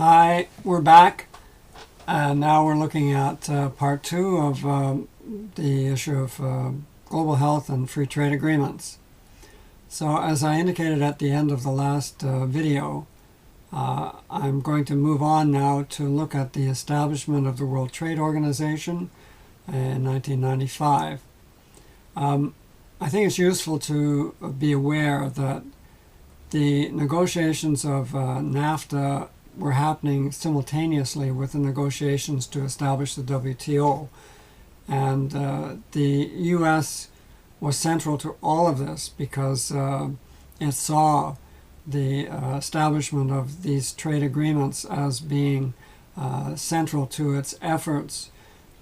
Hi, we're back, and now we're looking at part two of the issue of global health and free trade agreements. So as I indicated at the end of the last video, I'm going to move on now to look at the establishment of the World Trade Organization in 1995. I think it's useful to be aware that the negotiations of NAFTA were happening simultaneously with the negotiations to establish the WTO. And the U.S. was central to all of this because it saw the establishment of these trade agreements as being central to its efforts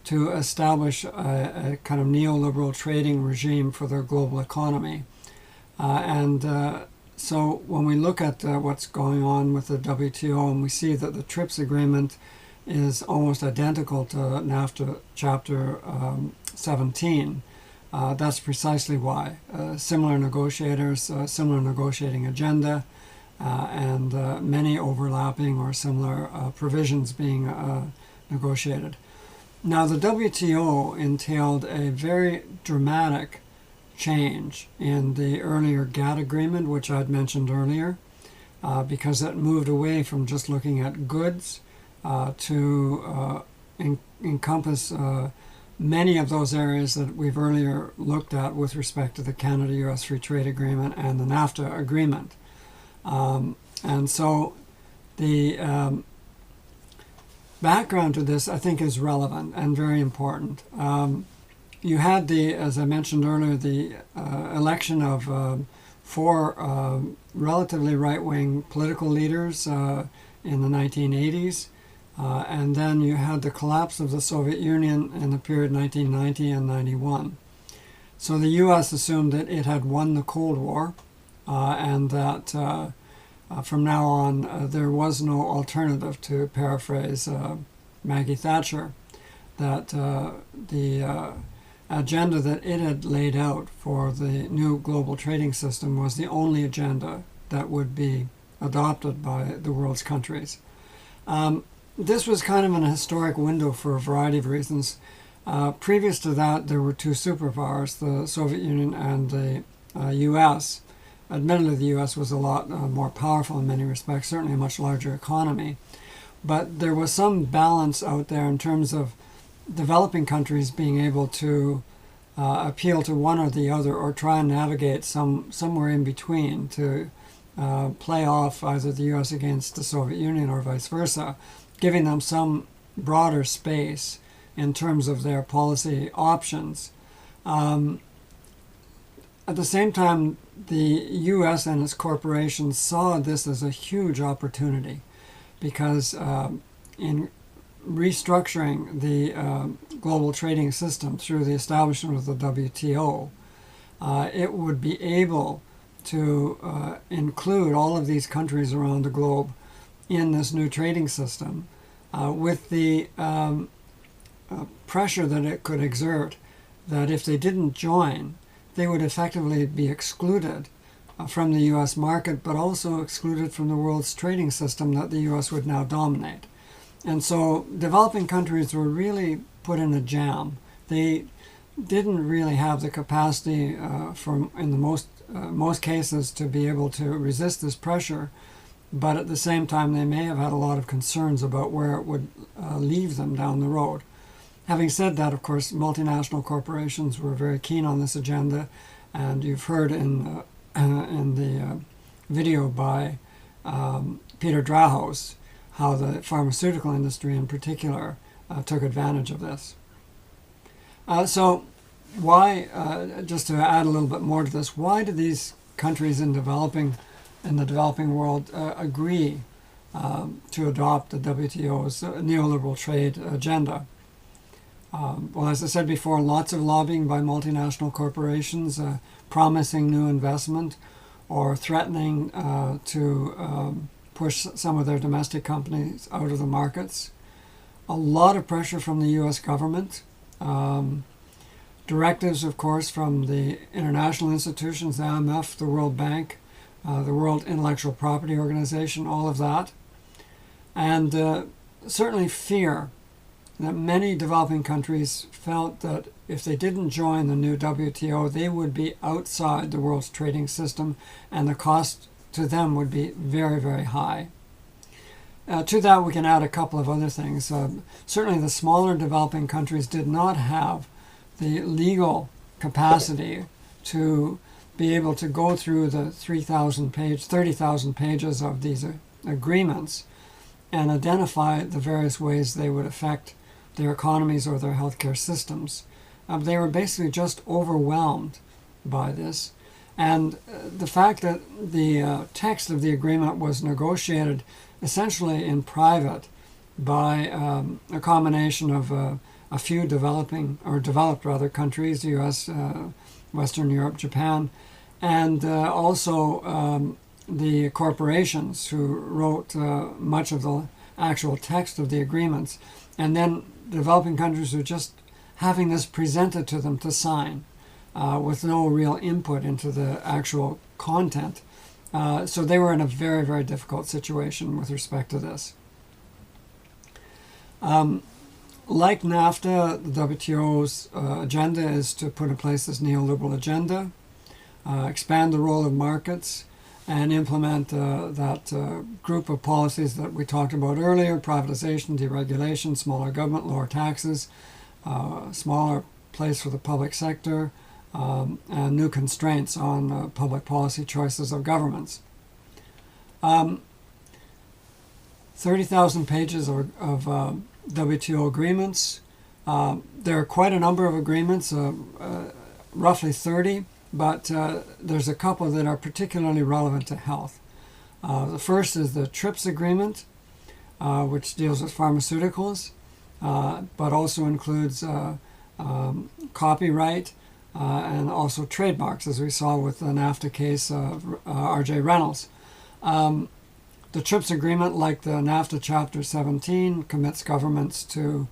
to establish a kind of neoliberal trading regime for the global economy. So when we look at what's going on with the WTO, and we see that the TRIPS agreement is almost identical to NAFTA Chapter 17, that's precisely why. Similar negotiators, similar negotiating agenda, and many overlapping or similar provisions being negotiated. Now, the WTO entailed a very dramatic change in the earlier GATT agreement, which I'd mentioned earlier, because it moved away from just looking at goods to encompass many of those areas that we've earlier looked at with respect to the Canada-US Free Trade Agreement and the NAFTA agreement. And so the background to this, I think, is relevant and very important. You had as I mentioned earlier, the election of four relatively right-wing political leaders in the 1980s, and then you had the collapse of the Soviet Union in the period 1990 and 91. So the U.S. assumed that it had won the Cold War, and that from now on there was no alternative, to paraphrase Maggie Thatcher, that the agenda that it had laid out for the new global trading system was the only agenda that would be adopted by the world's countries. This was kind of an historic window for a variety of reasons. Previous to that, there were two superpowers, the Soviet Union and the U.S. Admittedly, the U.S. was a lot more powerful in many respects, certainly a much larger economy. But there was some balance out there in terms of developing countries being able to appeal to one or the other, or try and navigate somewhere in between to play off either the U.S. against the Soviet Union or vice versa, giving them some broader space in terms of their policy options. At the same time, the U.S. and its corporations saw this as a huge opportunity, because in restructuring the global trading system through the establishment of the WTO, it would be able to include all of these countries around the globe in this new trading system, with the pressure that it could exert, that if they didn't join, they would effectively be excluded from the U.S. market, but also excluded from the world's trading system that the U.S. would now dominate. And so developing countries were really put in a jam. They didn't really have the capacity, in the most cases, to be able to resist this pressure, but at the same time they may have had a lot of concerns about where it would leave them down the road. Having said that, of course, multinational corporations were very keen on this agenda, and you've heard in the video by Peter Drahaus how the pharmaceutical industry in particular took advantage of this. So why, just to add a little bit more to this, why do these countries in the developing world agree to adopt the WTO's neoliberal trade agenda? Well, as I said before, lots of lobbying by multinational corporations, promising new investment or threatening to push some of their domestic companies out of the markets. A lot of pressure from the U.S. government. Directives, of course, from the international institutions, the IMF, the World Bank, the World Intellectual Property Organization, all of that. and certainly fear that many developing countries felt that if they didn't join the new WTO, they would be outside the world's trading system, and the cost to them would be very, very high. To that, we can add a couple of other things. Certainly, the smaller developing countries did not have the legal capacity to be able to go through the 30,000 pages of these agreements and identify the various ways they would affect their economies or their healthcare systems. They were basically just overwhelmed by this. And the fact that the text of the agreement was negotiated essentially in private by a combination of a few developed countries, the U.S., Western Europe, Japan, and also the corporations who wrote much of the actual text of the agreements, and then developing countries who just having this presented to them to sign with no real input into the actual content. So they were in a very, very difficult situation with respect to this. Like NAFTA, the WTO's agenda is to put in place this neoliberal agenda, expand the role of markets, and implement that group of policies that we talked about earlier: privatization, deregulation, smaller government, lower taxes, smaller place for the public sector, and new constraints on public policy choices of governments. 30,000 pages of WTO agreements. There are quite a number of agreements, roughly 30, but there's a couple that are particularly relevant to health. The first is the TRIPS agreement, which deals with pharmaceuticals, but also includes copyright and also trademarks, as we saw with the NAFTA case of R.J. Reynolds. The TRIPS agreement, like the NAFTA Chapter 17, commits governments to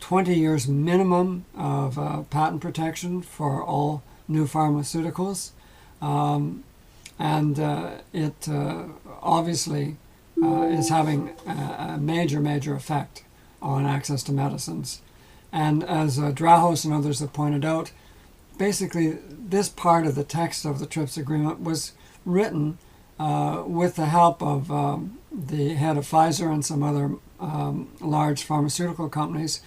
20 years minimum of patent protection for all new pharmaceuticals. And it obviously is having a major, major effect on access to medicines. And as Drahos and others have pointed out, basically this part of the text of the TRIPS agreement was written with the help of the head of Pfizer and some other large pharmaceutical companies,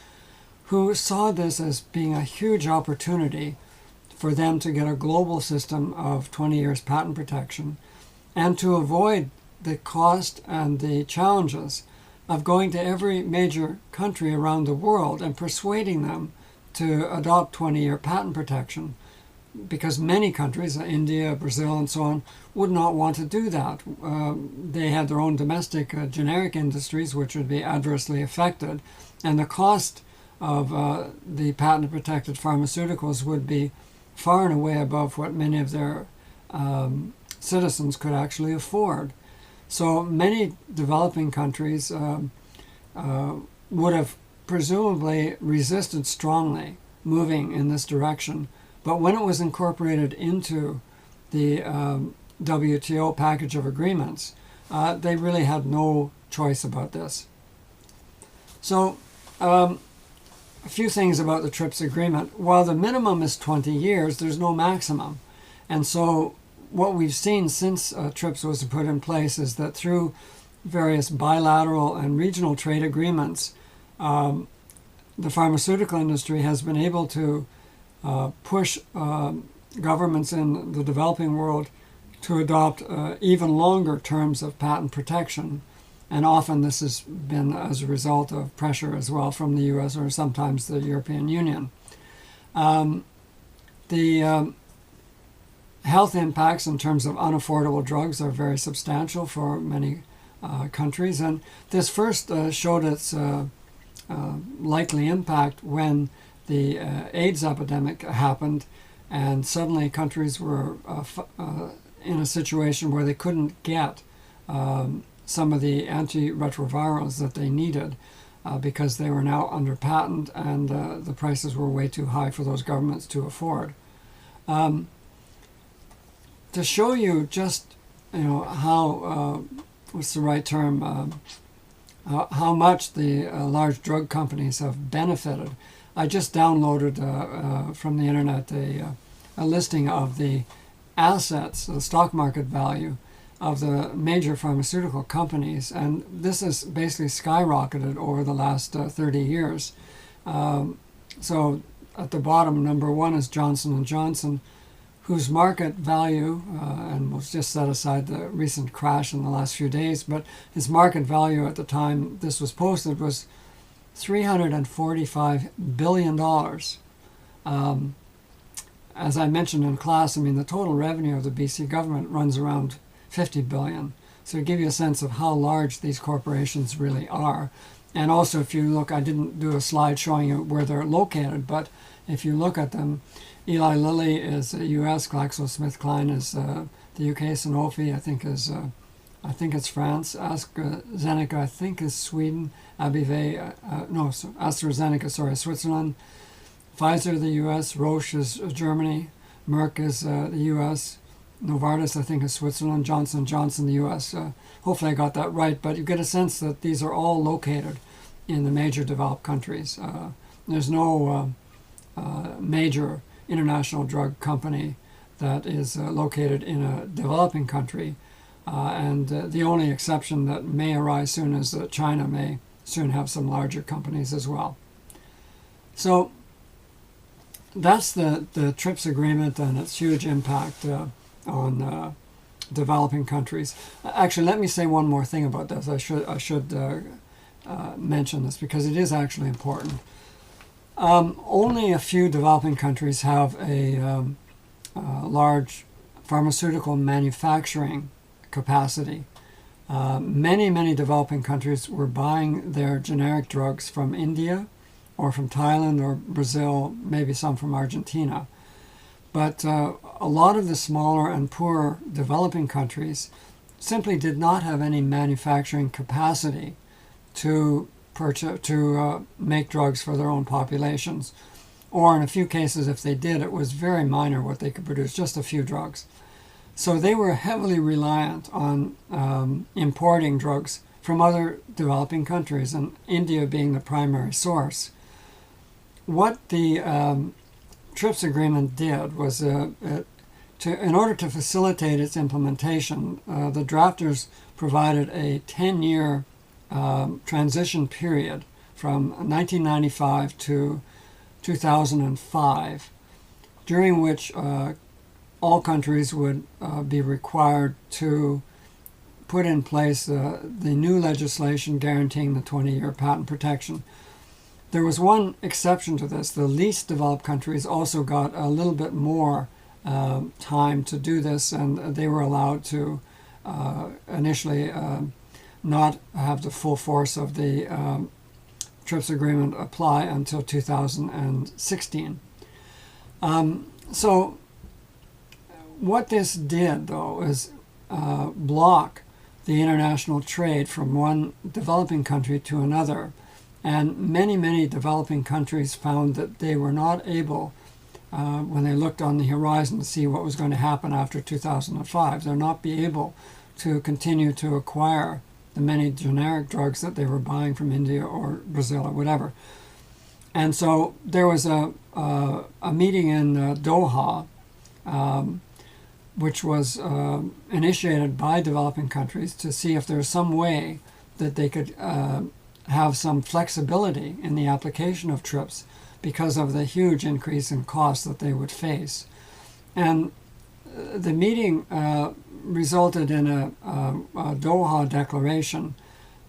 who saw this as being a huge opportunity for them to get a global system of 20 years patent protection and to avoid the cost and the challenges of going to every major country around the world and persuading them to adopt 20-year patent protection, because many countries, India, Brazil, and so on, would not want to do that. They had their own domestic generic industries which would be adversely affected, and the cost of the patent-protected pharmaceuticals would be far and away above what many of their citizens could actually afford. So many developing countries would have presumably resisted strongly moving in this direction. But when it was incorporated into the WTO package of agreements, they really had no choice about this. So a few things about the TRIPS agreement. While the minimum is 20 years, there's no maximum. And so what we've seen since TRIPS was put in place is that through various bilateral and regional trade agreements, the pharmaceutical industry has been able to push governments in the developing world to adopt even longer terms of patent protection. And often this has been as a result of pressure as well from the US or sometimes the European Union. The health impacts in terms of unaffordable drugs are very substantial for many countries. And this first showed its likely impact when the AIDS epidemic happened, and suddenly countries were in a situation where they couldn't get some of the antiretrovirals that they needed because they were now under patent and the prices were way too high for those governments to afford. To show you just how what's the right term, how much the large drug companies have benefited. I just downloaded from the internet a listing of the assets, the stock market value of the major pharmaceutical companies, and this has basically skyrocketed over the last 30 years. So at the bottom, number one is Johnson & Johnson, whose market value, and we'll just set aside the recent crash in the last few days, but his market value at the time this was posted was $345 billion. As I mentioned in class, I mean, the total revenue of the BC government runs around $50 billion. So to give you a sense of how large these corporations really are. And also, if you look, I didn't do a slide showing you where they're located, but if you look at them, Eli Lilly is U.S., GlaxoSmithKline is the UK, Sanofi I think it's France, AstraZeneca I think is Sweden, AstraZeneca, Switzerland, Pfizer the U.S., Roche is Germany, Merck is the U.S., Novartis I think is Switzerland, Johnson & Johnson the U.S. Hopefully I got that right, but you get a sense that these are all located in the major developed countries. There's no major international drug company that is located in a developing country, and the only exception that may arise soon is that China may soon have some larger companies as well. So that's the TRIPS agreement and its huge impact on developing countries. Actually, let me say one more thing about this. I should mention this because it is actually important. Only a few developing countries have a large pharmaceutical manufacturing capacity. Many developing countries were buying their generic drugs from India or from Thailand or Brazil, maybe some from Argentina. But a lot of the smaller and poorer developing countries simply did not have any manufacturing capacity to make drugs for their own populations. Or in a few cases, if they did, it was very minor what they could produce, just a few drugs. So they were heavily reliant on importing drugs from other developing countries, and India being the primary source. What the TRIPS agreement did was, in order to facilitate its implementation, the drafters provided a 10-year transition period from 1995 to 2005, during which all countries would be required to put in place the new legislation guaranteeing the 20-year patent protection. There was one exception to this. The least developed countries also got a little bit more time to do this, and they were allowed to initially not have the full force of the TRIPS agreement apply until 2016. So what this did, though, is block the international trade from one developing country to another. And many developing countries found that they were not able, when they looked on the horizon to see what was going to happen after 2005, they're not be able to continue to acquire the many generic drugs that they were buying from India or Brazil or whatever. And so there was a meeting in Doha, which was initiated by developing countries to see if there's some way that they could have some flexibility in the application of TRIPS because of the huge increase in costs that they would face. And the meeting resulted in a Doha declaration,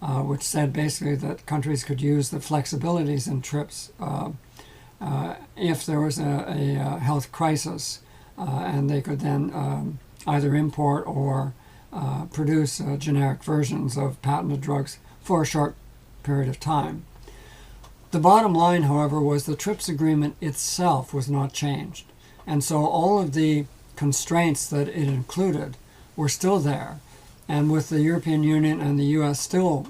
which said basically that countries could use the flexibilities in TRIPS if there was a health crisis, and they could then either import or produce generic versions of patented drugs for a short period of time. The bottom line, however, was the TRIPS agreement itself was not changed. And so all of the constraints that it included were still there. And with the European Union and the US still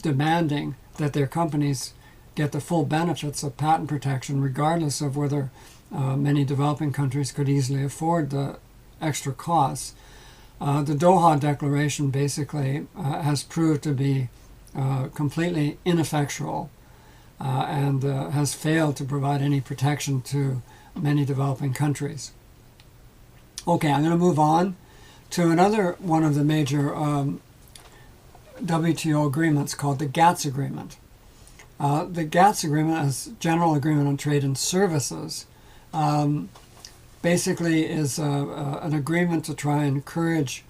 demanding that their companies get the full benefits of patent protection, regardless of whether many developing countries could easily afford the extra costs, the Doha Declaration basically has proved to be completely ineffectual and has failed to provide any protection to many developing countries. Okay, I'm going to move on to another one of the major WTO agreements called the GATS Agreement. The GATS Agreement, as General Agreement on Trade and Services, basically is an agreement to try and encourage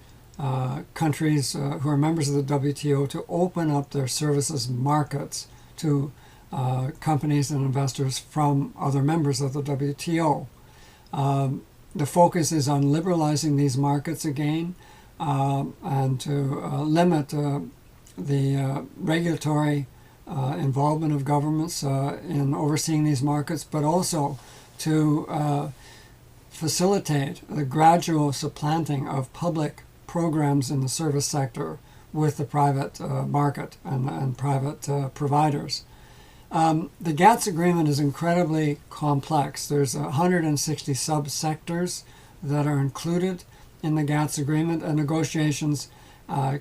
countries who are members of the WTO to open up their services markets to companies and investors from other members of the WTO. The focus is on liberalizing these markets again and to limit the regulatory involvement of governments in overseeing these markets, but also to facilitate the gradual supplanting of public programs in the service sector with the private market and private providers. The GATS agreement is incredibly complex. There's 160 subsectors that are included in the GATS agreement, and negotiations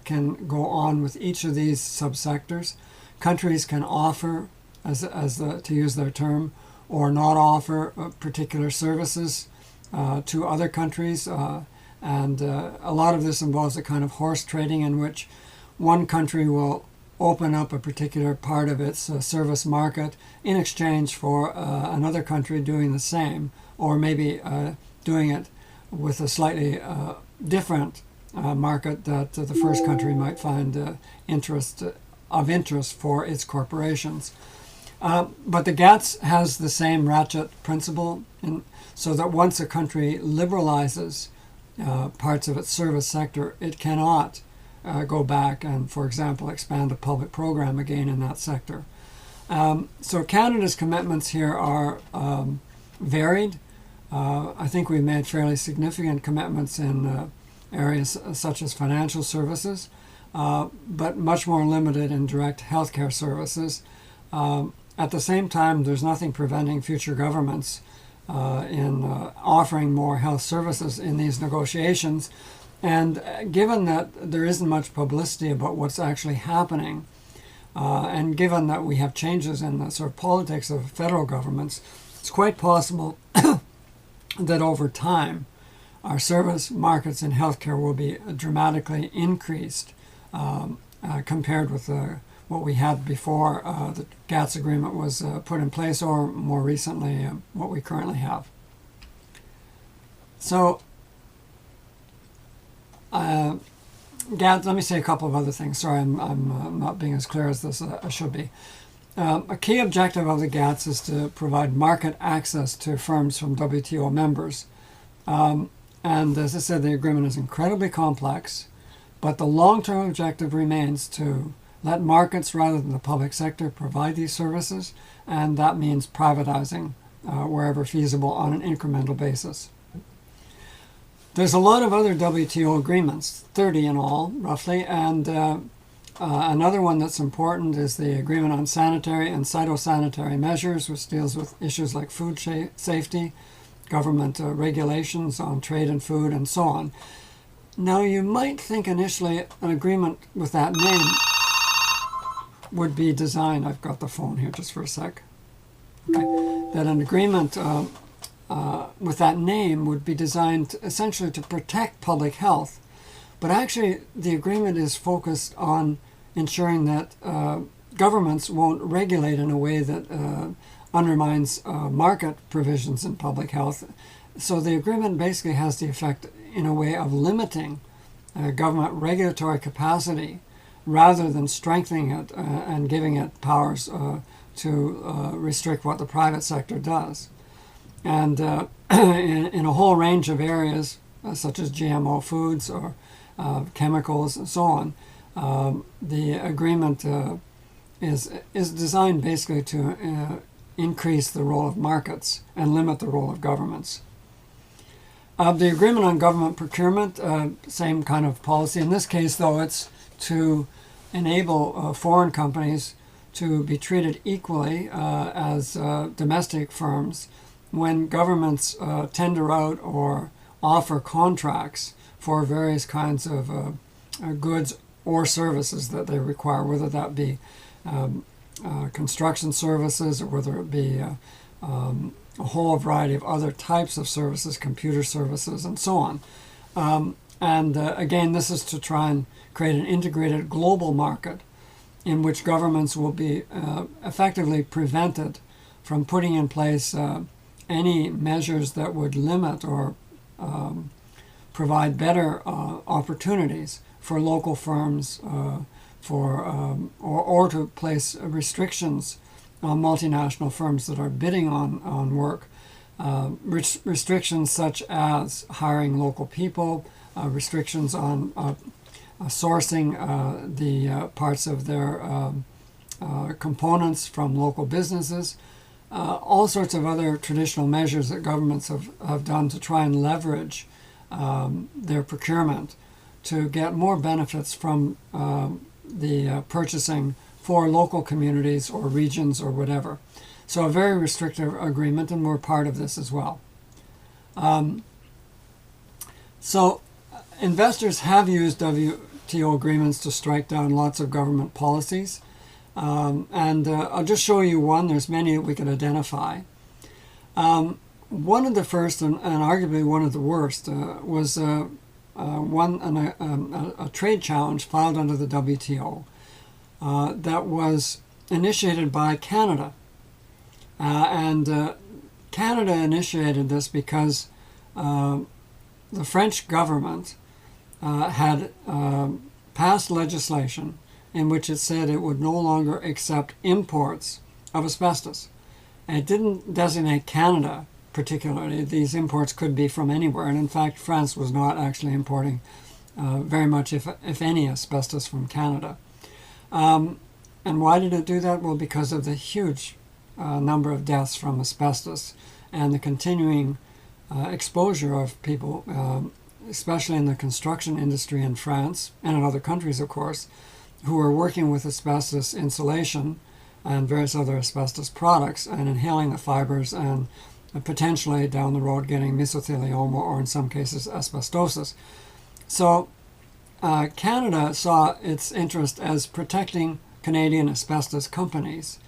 can go on with each of these subsectors. Countries can offer, to use their term, or not offer particular services to other countries, and a lot of this involves a kind of horse trading in which one country will open up a particular part of its service market in exchange for another country doing the same, or maybe doing it with a slightly different market that the first country might find interest for its corporations. But the GATS has the same ratchet principle, so that once a country liberalizes parts of its service sector, it cannot go back and, for example, expand a public program again in that sector. So Canada's commitments here are varied. I think we made fairly significant commitments in areas such as financial services, but much more limited in direct healthcare services. At the same time, there's nothing preventing future governments in offering more health services in these negotiations. And given that there isn't much publicity about what's actually happening, and given that we have changes in the sort of politics of federal governments, it's quite possible that over time our service markets in healthcare will be dramatically increased compared with what we had before the GATS agreement was put in place, or more recently what we currently have. So GATS, let me say a couple of other things. Sorry, I'm not being as clear as this I should be. A key objective of the GATS is to provide market access to firms from WTO members. And as I said, the agreement is incredibly complex, but the long-term objective remains to let markets rather than the public sector provide these services, and that means privatizing wherever feasible on an incremental basis. There's a lot of other WTO agreements, 30 in all, roughly, and another one that's important is the Agreement on Sanitary and Phytosanitary Measures, which deals with issues like food safety, government regulations on trade and food, and so on. Now, you might think initially an agreement with that name would be designed, I've got the phone here just for a sec, okay, that an agreement with that name would be designed essentially to protect public health. But actually, the agreement is focused on ensuring that governments won't regulate in a way that undermines market provisions in public health. So the agreement basically has the effect, in a way, of limiting government regulatory capacity rather than strengthening it and giving it powers to restrict what the private sector does. And in a whole range of areas, such as GMO foods or chemicals and so on, the agreement is designed basically to increase the role of markets and limit the role of governments. The agreement on government procurement, same kind of policy. In this case, though, it's to enable foreign companies to be treated equally as domestic firms when governments tender out or offer contracts for various kinds of goods or services that they require, whether that be construction services or whether it be a whole variety of other types of services, computer services, and so on. Again, this is to try and create an integrated global market in which governments will be effectively prevented from putting in place any measures that would limit or provide better opportunities for local firms or to place restrictions on multinational firms that are bidding on work. Restrictions such as hiring local people, restrictions on sourcing the parts of their components from local businesses, all sorts of other traditional measures that governments have done to try and leverage their procurement to get more benefits from the purchasing for local communities or regions or whatever. So a very restrictive agreement, and we're part of this as well. So investors have used WTO agreements to strike down lots of government policies. I'll just show you one. There's many that we could identify. One of the first, and arguably one of the worst, was a trade challenge filed under the WTO that was initiated by Canada. Canada initiated this because the French government had passed legislation in which it said it would no longer accept imports of asbestos. And it didn't designate Canada particularly. These imports could be from anywhere, and in fact France was not actually importing very much, if any, asbestos from Canada. And why did it do that? Well, because of the huge number of deaths from asbestos and the continuing exposure of people, especially in the construction industry in France and in other countries, of course, who are working with asbestos insulation and various other asbestos products and inhaling the fibers and potentially down the road getting mesothelioma or in some cases asbestosis. So Canada saw its interest as protecting Canadian asbestos companies,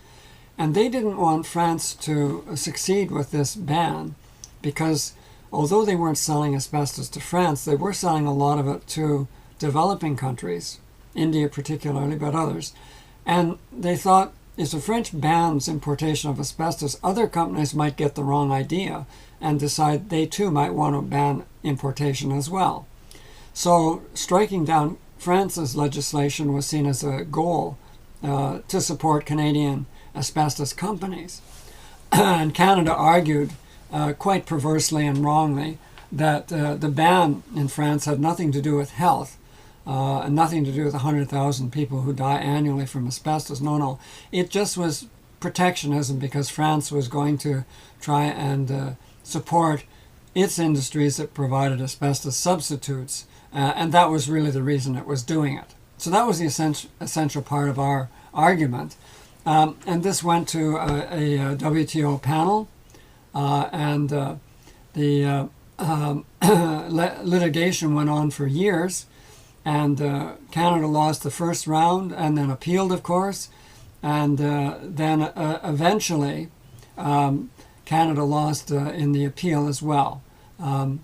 and they didn't want France to succeed with this ban because although they weren't selling asbestos to France, they were selling a lot of it to developing countries, India particularly, but others. And they thought if the French bans importation of asbestos, other companies might get the wrong idea and decide they too might want to ban importation as well. So striking down France's legislation was seen as a goal to support Canadian asbestos companies. And Canada argued quite perversely and wrongly that the ban in France had nothing to do with health and nothing to do with 100,000 people who die annually from asbestos. No. It just was protectionism because France was going to try and support its industries that provided asbestos substitutes. And that was really the reason it was doing it. So that was the essential part of our argument. And this went to a WTO panel, and the litigation went on for years. And Canada lost the first round and then appealed, of course. And then eventually Canada lost in the appeal as well. And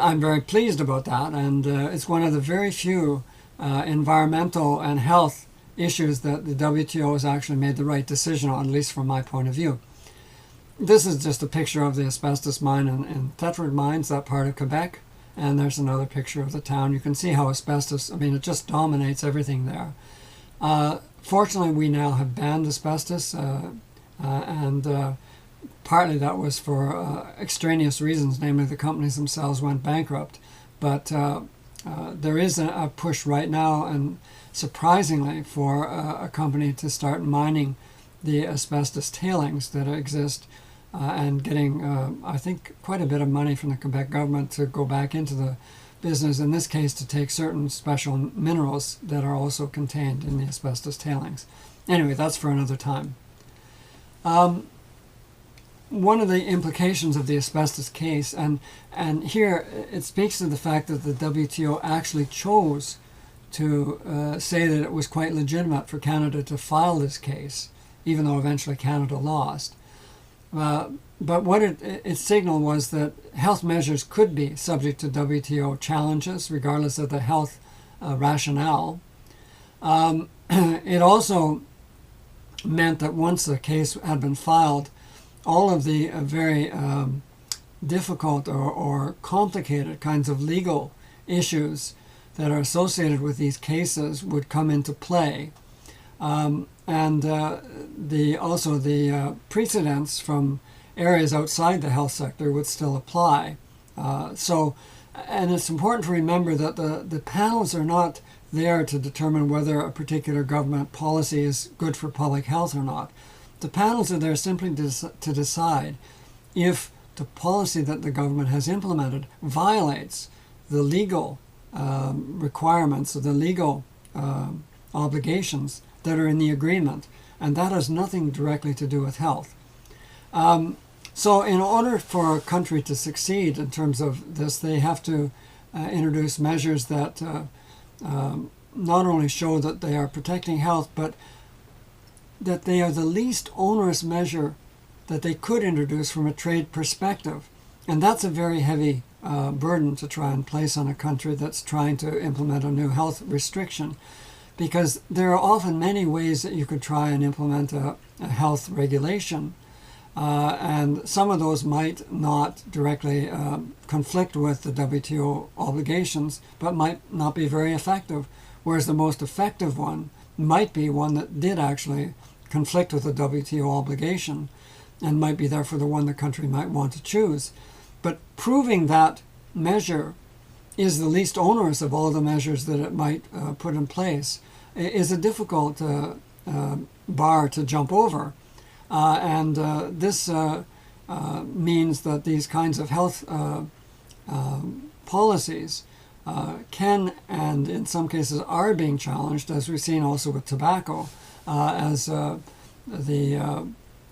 I'm very pleased about that. And it's one of the very few environmental and health issues that the WTO has actually made the right decision on, at least from my point of view. This is just a picture of the asbestos mine in Thetford Mines, that part of Quebec. And there's another picture of the town. You can see how asbestos, it just dominates everything there. Fortunately, we now have banned asbestos, and partly that was for extraneous reasons, namely the companies themselves went bankrupt. But there is a push right now, and surprisingly, for a company to start mining the asbestos tailings that exist and getting, I think, quite a bit of money from the Quebec government to go back into the business, in this case to take certain special minerals that are also contained in the asbestos tailings. Anyway, that's for another time. one of the implications of the asbestos case, and here it speaks to the fact that the WTO actually chose to say that it was quite legitimate for Canada to file this case, even though eventually Canada lost. But what it signaled was that health measures could be subject to WTO challenges, regardless of the health rationale. It also meant that once the case had been filed, all of the very difficult or complicated kinds of legal issues that are associated with these cases would come into play. And also the precedents from areas outside the health sector would still apply. And it's important to remember that the panels are not there to determine whether a particular government policy is good for public health or not. The panels are there simply to decide if the policy that the government has implemented violates the legal requirements or the legal obligations that are in the agreement, and that has nothing directly to do with health. So in order for a country to succeed in terms of this, they have to introduce measures that not only show that they are protecting health, but that they are the least onerous measure that they could introduce from a trade perspective. And that's a very heavy burden to try and place on a country that's trying to implement a new health restriction, because there are often many ways that you could try and implement a health regulation, and some of those might not directly conflict with the WTO obligations, but might not be very effective, whereas the most effective one might be one that did actually conflict with the WTO obligation, and might be therefore the one the country might want to choose. But proving that measure is the least onerous of all the measures that it might put in place is a difficult bar to jump over. And this means that these kinds of health policies can, and in some cases are being challenged, as we've seen also with tobacco, as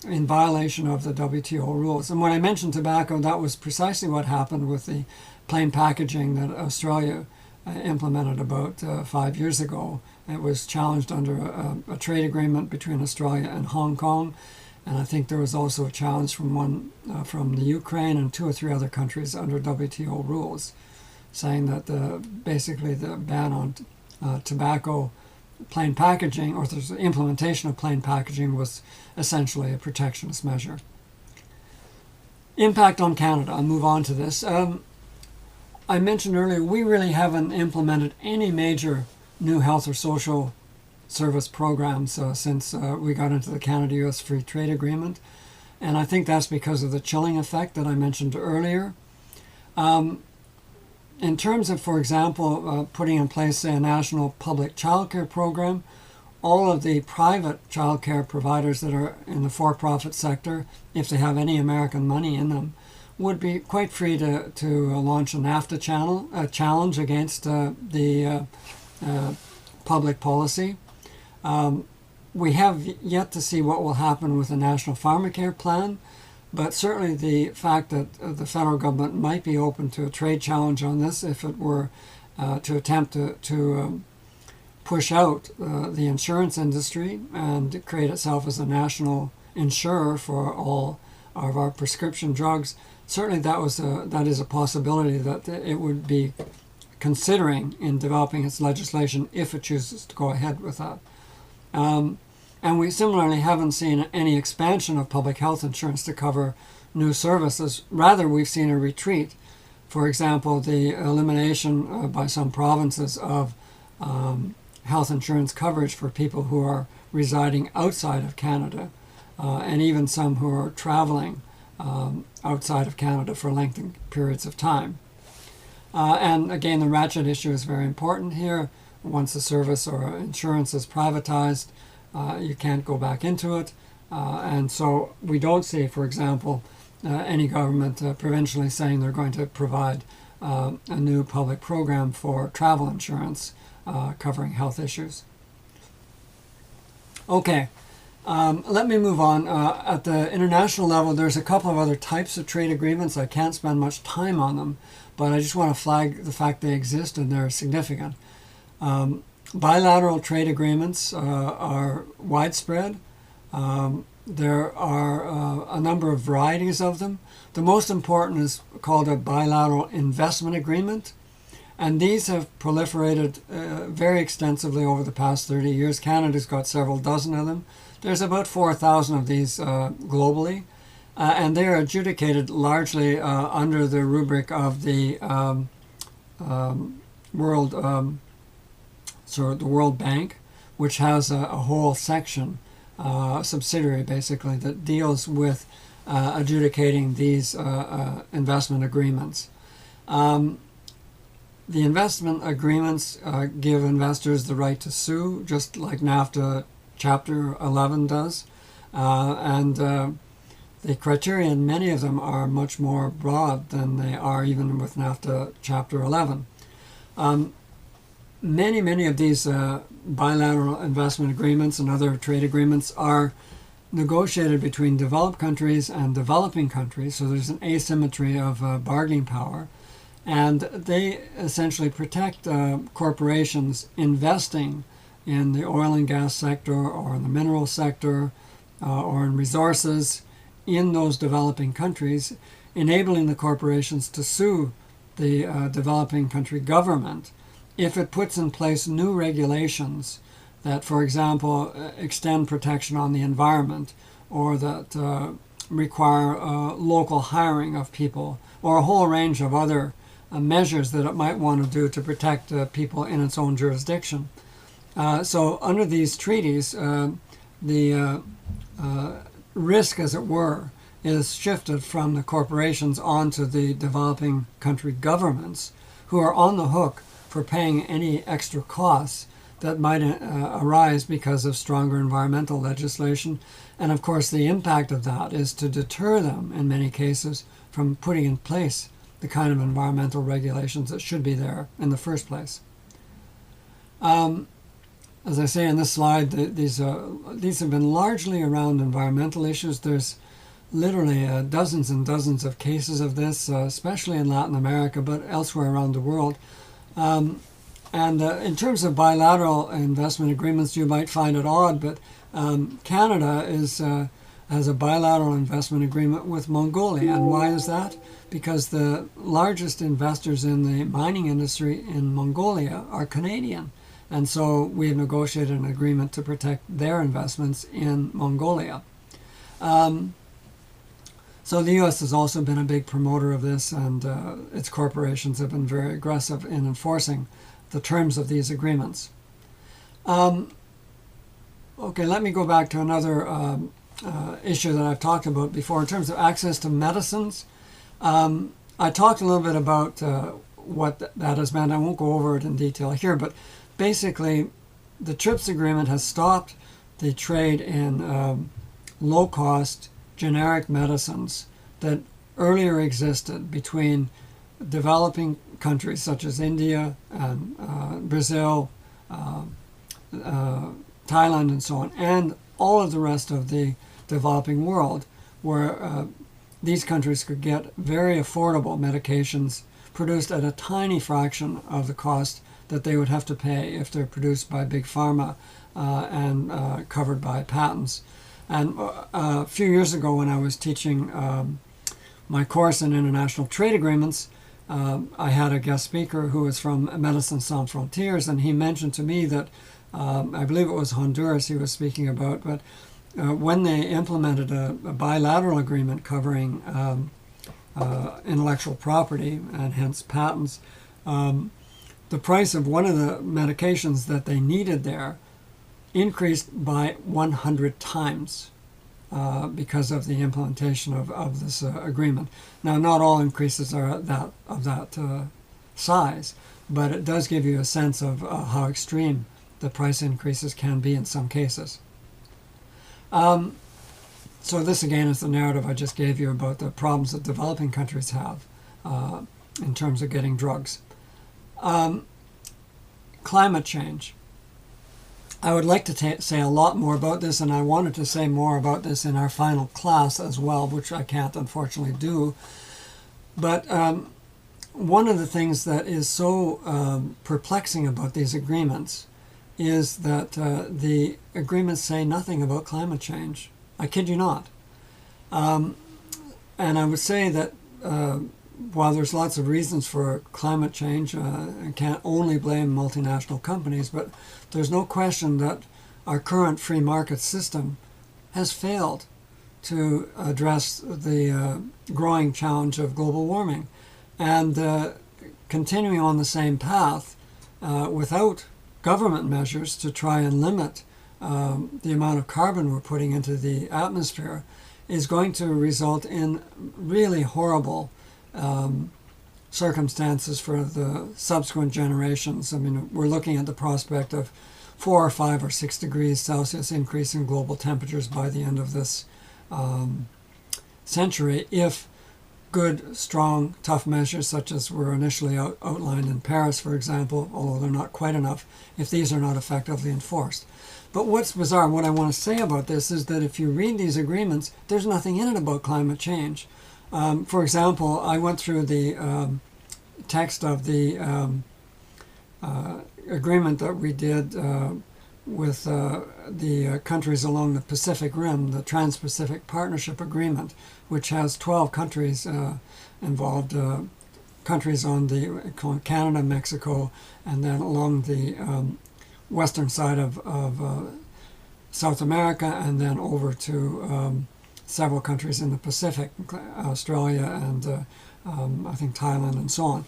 in violation of the WTO rules. And when I mentioned tobacco, that was precisely what happened with the plain packaging that Australia implemented about 5 years ago. It was challenged under a trade agreement between Australia and Hong Kong. And I think there was also a challenge from the Ukraine and 2 or 3 other countries under WTO rules, saying that basically the ban on tobacco plain packaging, or the implementation of plain packaging, was essentially a protectionist measure. Impact on Canada. I'll move on to this. I mentioned earlier, we really haven't implemented any major new health or social service programs since we got into the Canada-US Free Trade Agreement. And I think that's because of the chilling effect that I mentioned earlier. In terms of, for example, putting in place, say, a national public childcare program, all of the private childcare providers that are in the for-profit sector, if they have any American money in them, would be quite free to launch a NAFTA challenge against the public policy. We have yet to see what will happen with the National Pharmacare Plan, but certainly the fact that the federal government might be open to a trade challenge on this if it were to attempt to push out the insurance industry and create itself as a national insurer for all of our prescription drugs, certainly that is a possibility that it would be considering in developing its legislation if it chooses to go ahead with that. And we similarly haven't seen any expansion of public health insurance to cover new services. Rather, we've seen a retreat. For example, the elimination by some provinces of health insurance coverage for people who are residing outside of Canada, and even some who are traveling outside of Canada for lengthy periods of time. And again, the ratchet issue is very important here. Once a service or insurance is privatized, you can't go back into it. And so we don't see, for example, any government provincially saying they're going to provide a new public program for travel insurance covering health issues. Okay, Let me move on. At the international level, there's a couple of other types of trade agreements. I can't spend much time on them, but I just want to flag the fact they exist and they're significant. Bilateral trade agreements are widespread. There are a number of varieties of them. The most important is called a bilateral investment agreement, and these have proliferated very extensively over the past 30 years. Canada's got several dozen of them. There's about 4,000 of these globally, and they are adjudicated largely under the rubric of the World the World Bank, which has a whole section, subsidiary basically, that deals with adjudicating these investment agreements. The investment agreements give investors the right to sue, just like NAFTA Chapter 11 does, and the criteria in many of them are much more broad than they are even with NAFTA Chapter 11. Many of these bilateral investment agreements and other trade agreements are negotiated between developed countries and developing countries, so there's an asymmetry of bargaining power, and they essentially protect corporations investing in the oil and gas sector or in the mineral sector or in resources in those developing countries, enabling the corporations to sue the developing country government if it puts in place new regulations that, for example, extend protection on the environment, or that require local hiring of people, or a whole range of other measures that it might want to do to protect people in its own jurisdiction. So under these treaties, the risk, as it were, is shifted from the corporations onto the developing country governments, who are on the hook for paying any extra costs that might arise because of stronger environmental legislation. And of course, the impact of that is to deter them, in many cases, from putting in place the kind of environmental regulations that should be there in the first place. As I say in this slide, these have been largely around environmental issues. There's literally dozens and dozens of cases of this, especially in Latin America, but elsewhere around the world. And in terms of bilateral investment agreements, you might find it odd, but Canada has a bilateral investment agreement with Mongolia. And why is that? Because the largest investors in the mining industry in Mongolia are Canadian. And so we have negotiated an agreement to protect their investments in Mongolia. So the U.S. has also been a big promoter of this, and its corporations have been very aggressive in enforcing the terms of these agreements. Okay, let me go back to another issue that I've talked about before in terms of access to medicines. I talked a little bit about what that has meant. I won't go over it in detail here, but basically the TRIPS agreement has stopped the trade in low-cost generic medicines that earlier existed between developing countries such as India and Brazil, Thailand and so on, and all of the rest of the developing world, where these countries could get very affordable medications produced at a tiny fraction of the cost that they would have to pay if they're produced by big pharma and covered by patents. And a few years ago, when I was teaching my course in international trade agreements, I had a guest speaker who was from Médecins Sans Frontières, and he mentioned to me that I believe it was Honduras he was speaking about, but when they implemented a bilateral agreement covering intellectual property and hence patents, the price of one of the medications that they needed there increased by 100 times because of the implementation of this agreement. Now, not all increases are of that size, but it does give you a sense of how extreme the price increases can be in some cases. So this again is the narrative I just gave you about the problems that developing countries have in terms of getting drugs. Climate change. I would like to say a lot more about this, and I wanted to say more about this in our final class as well, which I can't unfortunately do. But one of the things that is so perplexing about these agreements is that the agreements say nothing about climate change. I kid you not. And I would say that while there's lots of reasons for climate change, I can't only blame multinational companies, but there's no question that our current free market system has failed to address the growing challenge of global warming. And continuing on the same path without government measures to try and limit the amount of carbon we're putting into the atmosphere is going to result in really horrible circumstances for the subsequent generations. I mean, we're looking at the prospect of 4 or 5 or 6 degrees Celsius increase in global temperatures by the end of this century if good, strong, tough measures such as were initially outlined in Paris, for example, although they're not quite enough, if these are not effectively enforced. But what's bizarre, what I want to say about this is that if you read these agreements, there's nothing in it about climate change. For example, I went through the text of the agreement that we did with the countries along the Pacific Rim, the Trans-Pacific Partnership Agreement, which has 12 countries involved, countries on the Canada, Mexico, and then along the western side of South America, and then over to several countries in the Pacific, Australia and I think Thailand and so on.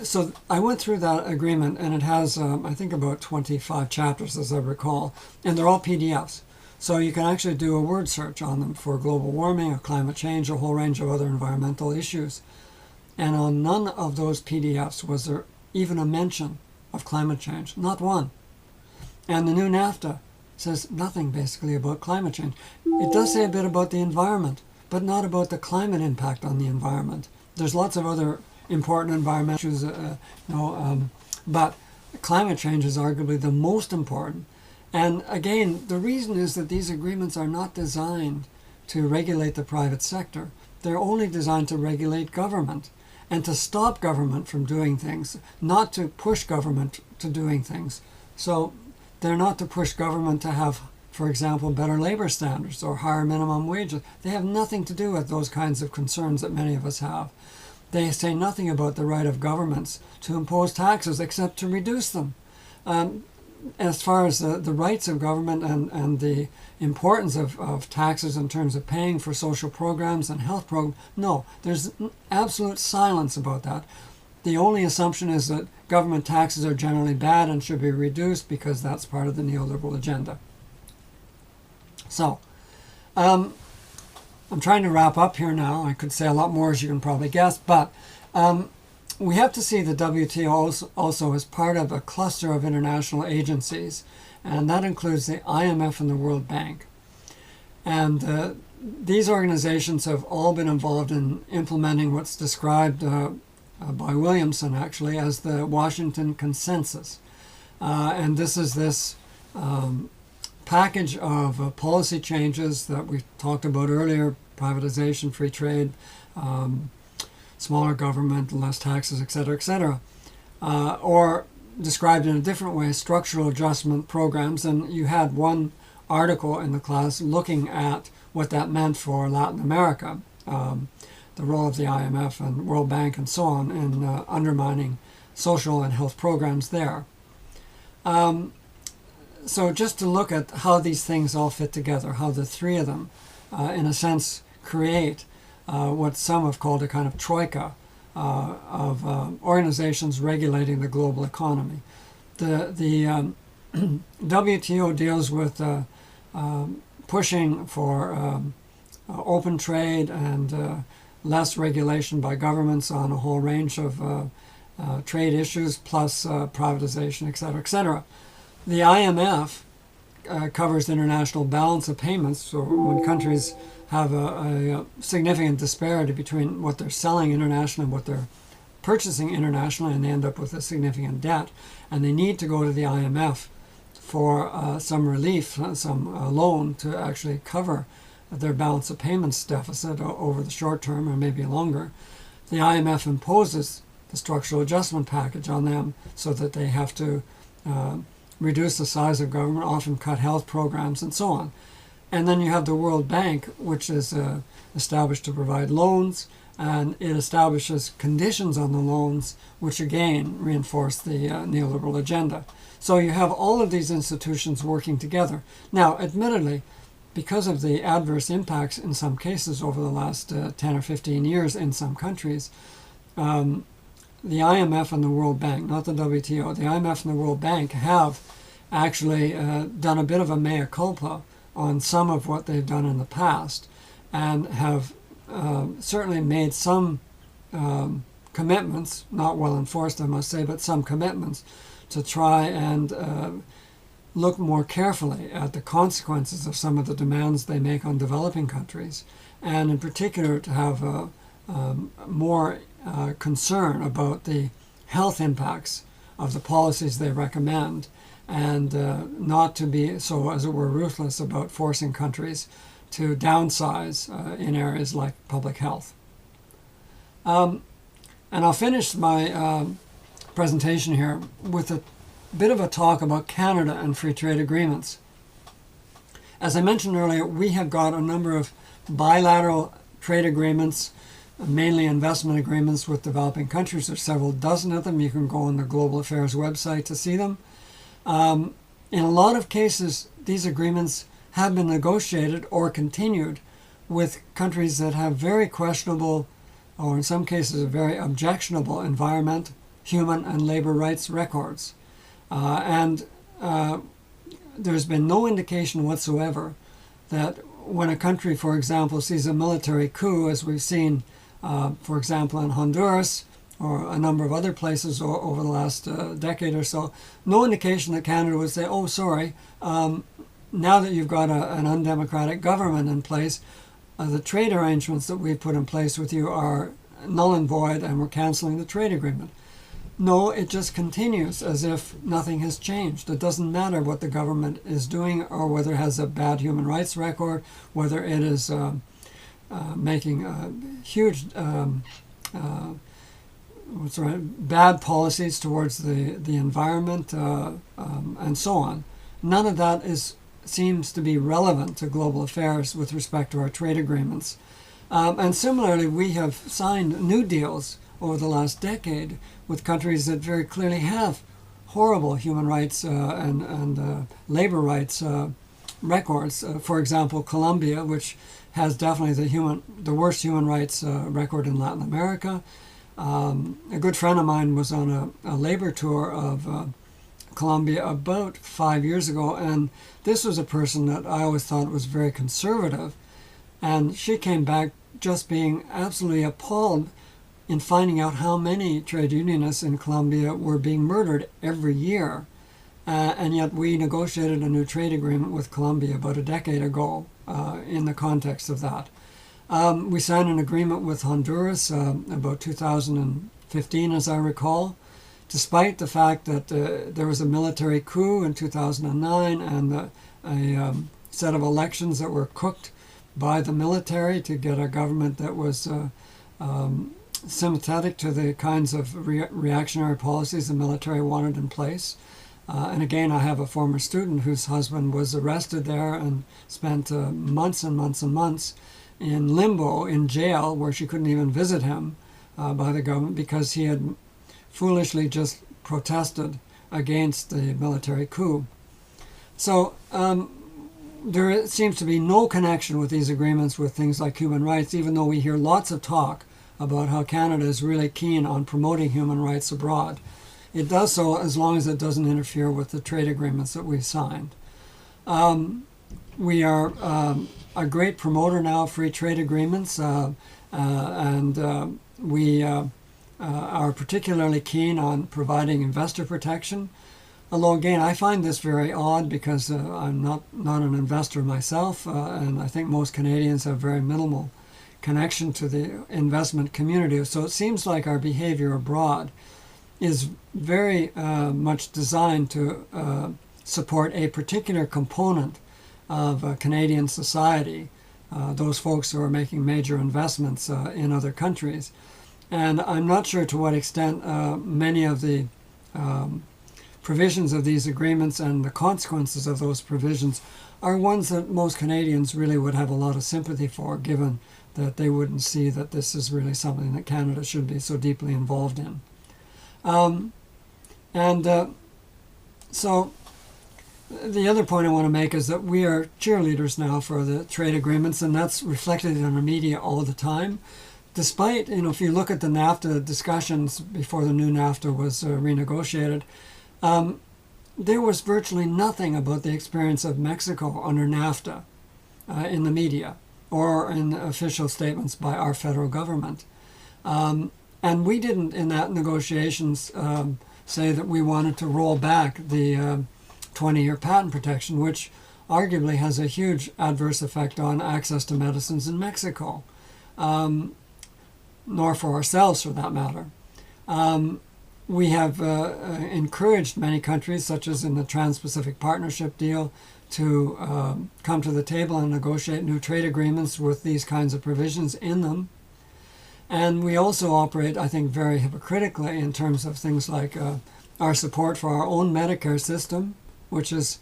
So I went through that agreement, and it has, I think, about 25 chapters, as I recall, and they're all PDFs. So you can actually do a word search on them for global warming or climate change, or a whole range of other environmental issues. And on none of those PDFs was there even a mention of climate change, not one. And the new NAFTA says nothing basically about climate change. It does say a bit about the environment, but not about the climate impact on the environment. There's lots of other important environmental issues, but climate change is arguably the most important. And again, the reason is that these agreements are not designed to regulate the private sector. They're only designed to regulate government and to stop government from doing things, not to push government to doing things. So they're not to push government to have, for example, better labor standards or higher minimum wages. They have nothing to do with those kinds of concerns that many of us have. They say nothing about the right of governments to impose taxes except to reduce them. As far as the rights of government and the importance of taxes in terms of paying for social programs and health programs, no, there's absolute silence about that. The only assumption is that government taxes are generally bad and should be reduced because that's part of the neoliberal agenda. So, I'm trying to wrap up here now. I could say a lot more, as you can probably guess, but we have to see the WTO also as part of a cluster of international agencies, and that includes the IMF and the World Bank. And these organizations have all been involved in implementing what's described by Williamson, actually, as the Washington Consensus. And this is this package of policy changes that we talked about earlier: privatization, free trade, smaller government, less taxes, etc., or described in a different way, structural adjustment programs. And you had one article in the class looking at what that meant for Latin America, the role of the IMF and World Bank and so on in undermining social and health programs there. So just to look at how these things all fit together, how the three of them, in a sense, create what some have called a kind of troika of organizations regulating the global economy. The WTO deals with pushing for open trade and less regulation by governments on a whole range of trade issues, plus privatization, etc. The IMF covers international balance of payments, so when countries have a significant disparity between what they're selling internationally and what they're purchasing internationally, and they end up with a significant debt, and they need to go to the IMF for some relief, some loan to actually cover their balance of payments deficit over the short term or maybe longer, the IMF imposes the structural adjustment package on them so that they have to reduce the size of government, often cut health programs, and so on. And then you have the World Bank, which is established to provide loans, and it establishes conditions on the loans, which again reinforce the neoliberal agenda. So you have all of these institutions working together. Now, admittedly, because of the adverse impacts in some cases over the last 10 or 15 years in some countries, the IMF and the World Bank, not the WTO, the IMF and the World Bank have actually done a bit of a mea culpa on some of what they've done in the past, and have certainly made some commitments, not well enforced I must say, but some commitments to try and look more carefully at the consequences of some of the demands they make on developing countries, and in particular to have more concern about the health impacts of the policies they recommend, and not to be so, as it were, ruthless about forcing countries to downsize in areas like public health. And I'll finish my presentation here with a bit of a talk about Canada and free trade agreements. As I mentioned earlier, we have got a number of bilateral trade agreements, mainly investment agreements with developing countries. There's several dozen of them. You can go on the Global Affairs website to see them. In a lot of cases, these agreements have been negotiated or continued with countries that have very questionable, or in some cases, very objectionable environment, human and labor rights records. And there's been no indication whatsoever that when a country, for example, sees a military coup, as we've seen, for example, in Honduras or a number of other places over the last decade or so, no indication that Canada would say, oh, sorry, now that you've got an undemocratic government in place, the trade arrangements that we've put in place with you are null and void, and we're canceling the trade agreement. No, it just continues as if nothing has changed. It doesn't matter what the government is doing or whether it has a bad human rights record, whether it is making huge bad policies towards the environment and so on. None of that seems to be relevant to global affairs with respect to our trade agreements. And similarly, we have signed new deals over the last decade with countries that very clearly have horrible human rights and labor rights records. For example, Colombia, which has definitely the worst human rights record in Latin America. A good friend of mine was on a labor tour of Colombia about 5 years ago, and this was a person that I always thought was very conservative, and she came back just being absolutely appalled in finding out how many trade unionists in Colombia were being murdered every year. And yet we negotiated a new trade agreement with Colombia about a decade ago in the context of that. We signed an agreement with Honduras about 2015, as I recall, despite the fact that there was a military coup in 2009 and a set of elections that were cooked by the military to get a government that was sympathetic to the kinds of reactionary policies the military wanted in place. And again, I have a former student whose husband was arrested there and spent months and months and months in limbo, in jail, where she couldn't even visit him by the government because he had foolishly just protested against the military coup. So there seems to be no connection with these agreements with things like human rights, even though we hear lots of talk about how Canada is really keen on promoting human rights abroad. It does so as long as it doesn't interfere with the trade agreements that we've signed. We are a great promoter now of free trade agreements, and we are particularly keen on providing investor protection. Although again, I find this very odd because I'm not an investor myself, and I think most Canadians have very minimal connection to the investment community. So it seems like our behavior abroad is very much designed to support a particular component of Canadian society, those folks who are making major investments in other countries. And I'm not sure to what extent many of the provisions of these agreements and the consequences of those provisions are ones that most Canadians really would have a lot of sympathy for, given that they wouldn't see that this is really something that Canada should be so deeply involved in. So the other point I want to make is that we are cheerleaders now for the trade agreements, and that's reflected in our media all the time. Despite, if you look at the NAFTA discussions before the new NAFTA was renegotiated, there was virtually nothing about the experience of Mexico under NAFTA in the media or in official statements by our federal government. And we didn't, in that negotiations, say that we wanted to roll back the 20-year patent protection, which arguably has a huge adverse effect on access to medicines in Mexico, nor for ourselves for that matter. We have encouraged many countries, such as in the Trans-Pacific Partnership deal, to come to the table and negotiate new trade agreements with these kinds of provisions in them. And we also operate, I think, very hypocritically in terms of things like our support for our own Medicare system, which is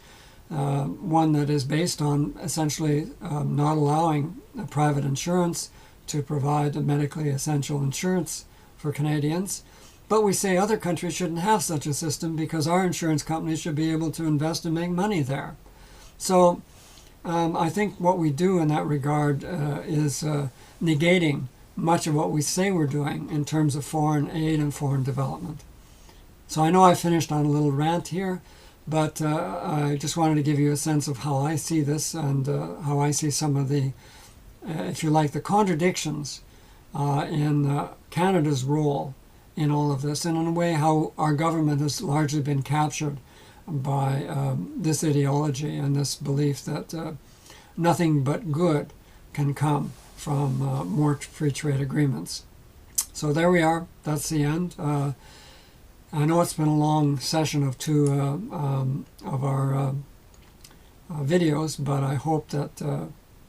one that is based on essentially not allowing private insurance to provide a medically essential insurance for Canadians. But we say other countries shouldn't have such a system because our insurance companies should be able to invest and make money there. So I think what we do in that regard is negating much of what we say we're doing in terms of foreign aid and foreign development. So I know I finished on a little rant here, but I just wanted to give you a sense of how I see this and how I see some of the, if you like, the contradictions in Canada's role in all of this, and in a way how our government has largely been captured by this ideology and this belief that nothing but good can come from more free trade agreements. So there we are. That's the end. I know it's been a long session of two of our videos, but I hope that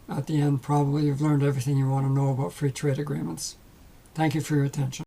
at the end probably you've learned everything you want to know about free trade agreements. Thank you for your attention.